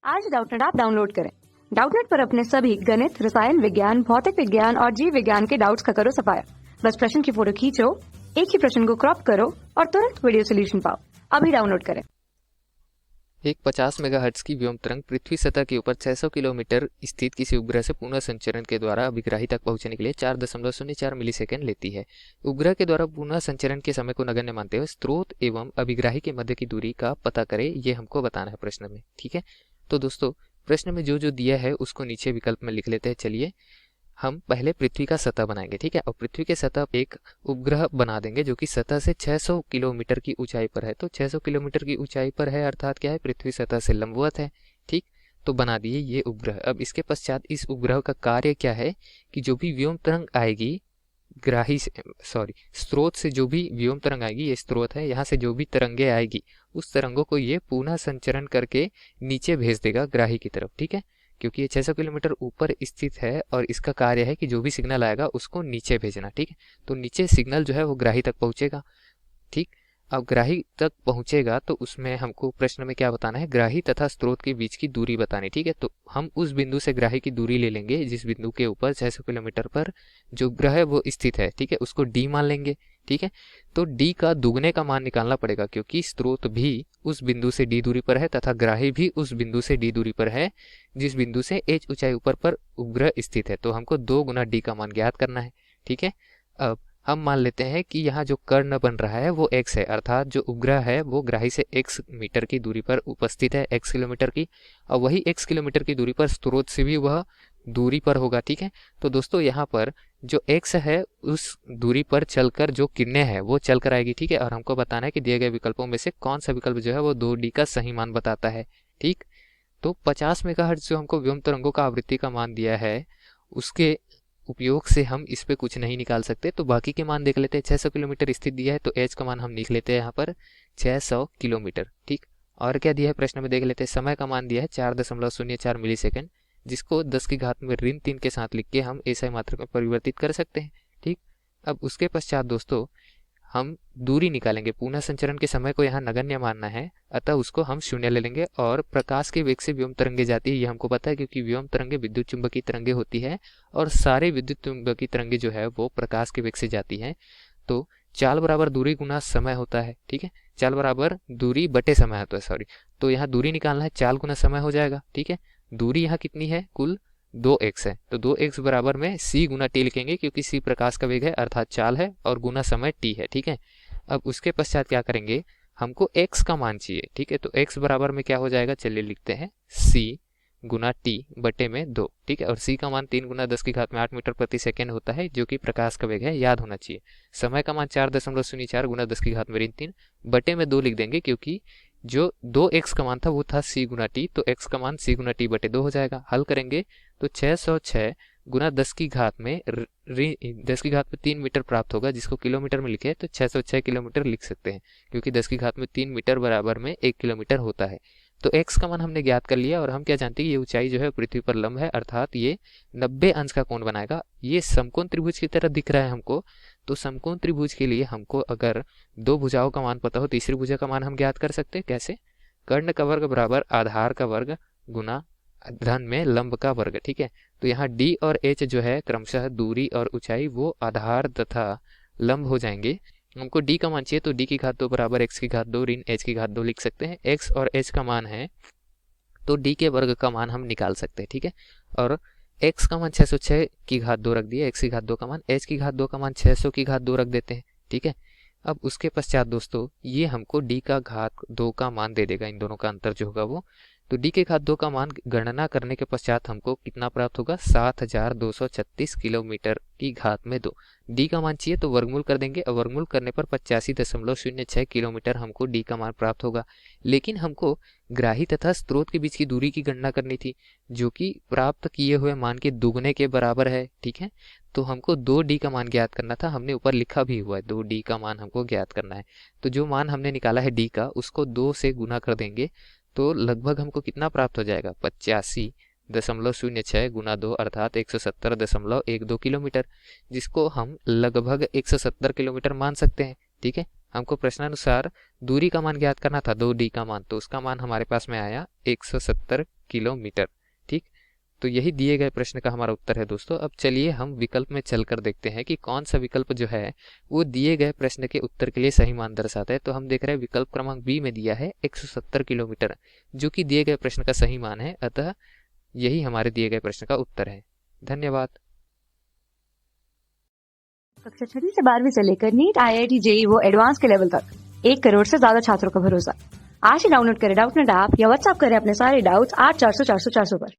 आज Doubtnut app download करें। Doubtnut पर अपने सभी गणित, रसायन विज्ञान, भौतिक विज्ञान और जीव विज्ञान के डाउट्स का करो सफाया। बस प्रश्न की फोटो खींचो, एक ही प्रश्न को क्रॉप करो और तुरंत वीडियो सोल्यूशन पाओ। अभी डाउनलोड करें। एक 50 मेगाहर्ट्ज की व्योम तरंग पृथ्वी सतह के ऊपर 600 किलोमीटर स्थित किसी उपग्रह से पुनः संचरण के द्वारा अभिग्राही तक पहुंचने के लिए 4.04 मिलीसेकंड लेती है। उपग्रह के द्वारा पुनः संचरण के समय को नगण्य मानते हुए स्रोत एवं अभिग्राही के मध्य की दूरी का पता करें, ये हमको बताना है प्रश्न में। ठीक है, तो दोस्तों प्रश्न में जो जो दिया है उसको नीचे विकल्प में लिख लेते हैं। चलिए हम पहले पृथ्वी का सतह बनाएंगे। ठीक है, और पृथ्वी के सतह पे एक उपग्रह बना देंगे जो कि सतह से 600 किलोमीटर की ऊंचाई पर है। तो 600 किलोमीटर की ऊंचाई पर है अर्थात क्या है, पृथ्वी सतह से लंबवत है। ठीक, तो बना दिए ये उपग्रह। अब इसके पश्चात इस उपग्रह का कार्य क्या है कि जो भी व्योम तरंग आएगी ग्राही से स्रोत से जो भी व्योम तरंग आएगी, ये स्रोत है, यहाँ से जो भी तरंगे आएगी उस तरंगों को ये पुनः संचरण करके नीचे भेज देगा ग्राही की तरफ। ठीक है, क्योंकि ये 600 किलोमीटर ऊपर स्थित है और इसका कार्य है कि जो भी सिग्नल आएगा उसको नीचे भेजना। ठीक है, तो नीचे सिग्नल जो है वो ग्राही तक पहुंचेगा। ठीक, अब ग्राही तक पहुंचेगा तो उसमें हमको प्रश्न में क्या बताना है, ग्राही तथा स्रोत के बीच की दूरी बतानी। ठीक है, तो हम उस बिंदु से ग्राही की दूरी ले लेंगे जिस बिंदु के ऊपर 600 किलोमीटर पर जो ग्रह है वो स्थित है। ठीक है, उसको डी मान लेंगे। ठीक है, तो डी का दुगने का मान निकालना पड़ेगा क्योंकि स्रोत भी उस बिंदु से डी दूरी पर है तथा ग्राही भी उस बिंदु से डी दूरी पर है जिस बिंदु से एच ऊंचाई ऊपर पर उपग्रह स्थित है। तो हमको 2 गुना डी का मान ज्ञात करना है। ठीक है, अब हम मान लेते हैं कि यहाँ जो कर्ण बन रहा है वो x है, अर्थात जो उपग्रह है वो ग्राही से x मीटर की दूरी पर उपस्थित है, x किलोमीटर की, और वही x किलोमीटर की दूरी पर स्रोत से भी वह दूरी पर होगा। ठीक है, तो दोस्तों यहाँ पर जो x है उस दूरी पर चलकर जो किरणें हैं वो चल कर आएगी। ठीक है, और हमको बताना है कि दिए गए विकल्पों में से कौन सा विकल्प जो है वो 2D का सही मान बताता है। ठीक, तो 50 मेगाहर्ट्ज जो हमको व्योम तरंगों का आवृत्ति का मान दिया है उसके उपयोग से हम इस पे कुछ नहीं निकाल सकते, तो बाकी के मान देख लेते हैं। 600 किलोमीटर स्थित दिया है तो एच का मान हम लिख लेते हैं यहाँ पर 600 किलोमीटर। ठीक, और क्या दिया है प्रश्न में देख लेते हैं। समय का मान दिया है 4.04 मिलीसेकंड, जिसको 10 की घात में ऋण 3 के साथ लिख के हम एसआई मात्रक में परिवर्तित कर सकते हैं। ठीक, अब उसके पश्चात दोस्तों हम दूरी निकालेंगे। पुनः संचरण के समय को यहाँ नगण्य मानना है, अतः उसको हम 0 ले लेंगे। और प्रकाश के वेग से व्योम तरंगे जाती है, ये हमको पता है क्योंकि व्योम तरंगे विद्युत चुंबकीय तरंगे होती है और सारे विद्युत चुंबकीय तरंगे जो है वो प्रकाश के वेग से जाती है। तो चाल बराबर दूरी गुना समय होता है। ठीक है, चाल बराबर दूरी बटे समय होता है, तो यहाँ दूरी निकालना है, चाल गुना समय हो जाएगा। ठीक है, दूरी यहाँ कितनी है, कुल 2x है, तो 2x बराबर में c गुना t लिखेंगे क्योंकि c प्रकाश का वेग है अर्थात चाल है और गुना समय t है। ठीक है, अब उसके पश्चात क्या करेंगे, हमको x का मान चाहिए। ठीक है, तो x बराबर में क्या हो जाएगा, चलिए लिखते हैं c गुना t बटे में 2। ठीक है, और c का मान 3 गुना 10 की घात में 8 मीटर प्रति सेकेंड होता है जो कि प्रकाश का वेग है, याद होना चाहिए। समय का मान 4.04 गुना 10 की घात में ऋण 3 बटे में 2 लिख देंगे क्योंकि जो 2x का मान था वो था c गुना t, तो x का मान c गुना t बटे 2 हो जाएगा। हल करेंगे तो 606 गुना 10 की घात में 3 मीटर प्राप्त होगा, जिसको किलोमीटर में लिखे तो 606 किलोमीटर लिख सकते हैं क्योंकि 10 की घात में 3 मीटर बराबर में 1 किलोमीटर होता है। तो x का मान हमने ज्ञात कर लिया और हम क्या जानते हैं, ये ऊंचाई जो है पृथ्वी पर लंब है अर्थात ये 90 अंश का कोण बनाएगा। ये समकोण त्रिभुज की तरह दिख रहा है हमको, तो समकोण त्रिभुज के लिए हमको अगर 2 भुजाओं का मान पता हो, तीसरी भुजा का मान हम ज्ञात कर सकते हैं। कैसे, कर्ण का वर्ग बराबर आधार का वर्ग गुना धन में लंब का वर्ग। ठीक है, तो यहाँ d और h जो है क्रमशः दूरी और ऊंचाई वो आधार तथा लंब हो जाएंगे। हमको d का मान चाहिए तो d की घात 2 बराबर x की घात 2 ऋण h की घात 2 लिख सकते हैं। x और h का मान है तो d के वर्ग का मान हम निकाल सकते हैं। ठीक है, और x का मान 606 की घात 2 रख दिया, x की घात 2 का मान, h की घात 2 का मान 600 की घात 2 रख देते हैं। ठीक है, अब उसके पश्चात दोस्तों ये हमको d का घात 2 का मान दे देगा, इन दोनों का अंतर जो होगा वो। तो d के घात 2 का मान गणना करने के पश्चात हमको कितना प्राप्त होगा, 7236 किलोमीटर की घात में 2। d का मान चाहिए तो वर्गमूल कर देंगे और वर्गमूल करने पर 85.06 किलोमीटर हमको d का मान प्राप्त होगा। लेकिन हमको ग्राही तथा स्रोत के बीच की दूरी की गणना करनी थी जो कि प्राप्त किए हुए मान के दुगने के बराबर है। ठीक है, तो हमको 2d का मान ज्ञात करना था, हमने ऊपर लिखा भी हुआ है 2d का मान हमको ज्ञात करना है। तो जो मान हमने निकाला है d का उसको 2 से गुना कर देंगे तो लगभग हमको कितना प्राप्त हो जाएगा, 85.06 गुना 2 अर्थात 170.12 किलोमीटर, जिसको हम लगभग 170 किलोमीटर मान सकते हैं। ठीक है, हमको प्रश्नानुसार दूरी का मान ज्ञात करना था 2d का मान, तो उसका मान हमारे पास में आया 170 किलोमीटर। ठीक, तो यही दिए गए प्रश्न का हमारा उत्तर है दोस्तों। अब चलिए हम विकल्प में चलकर देखते हैं कि कौन सा विकल्प जो है वो दिए गए प्रश्न के उत्तर के लिए सही मान दर्शाता है। तो हम देख रहे हैं विकल्प क्रमांक बी में दिया है 170 किलोमीटर, जो कि दिए गए प्रश्न का सही मान है। अतः यही हमारे दिए गए प्रश्न का उत्तर है। धन्यवाद। कक्षा 6वीं से 12वीं से लेकर नीट, IIT, JEE वो एडवांस के लेवल तक 1 करोड़ से ज्यादा छात्रों का भरोसा। आज ही डाउनलोड करें डाउटनेट ऐप या व्हाट्सएप करें अपने सारे डाउट्स 8400 400 400 पर।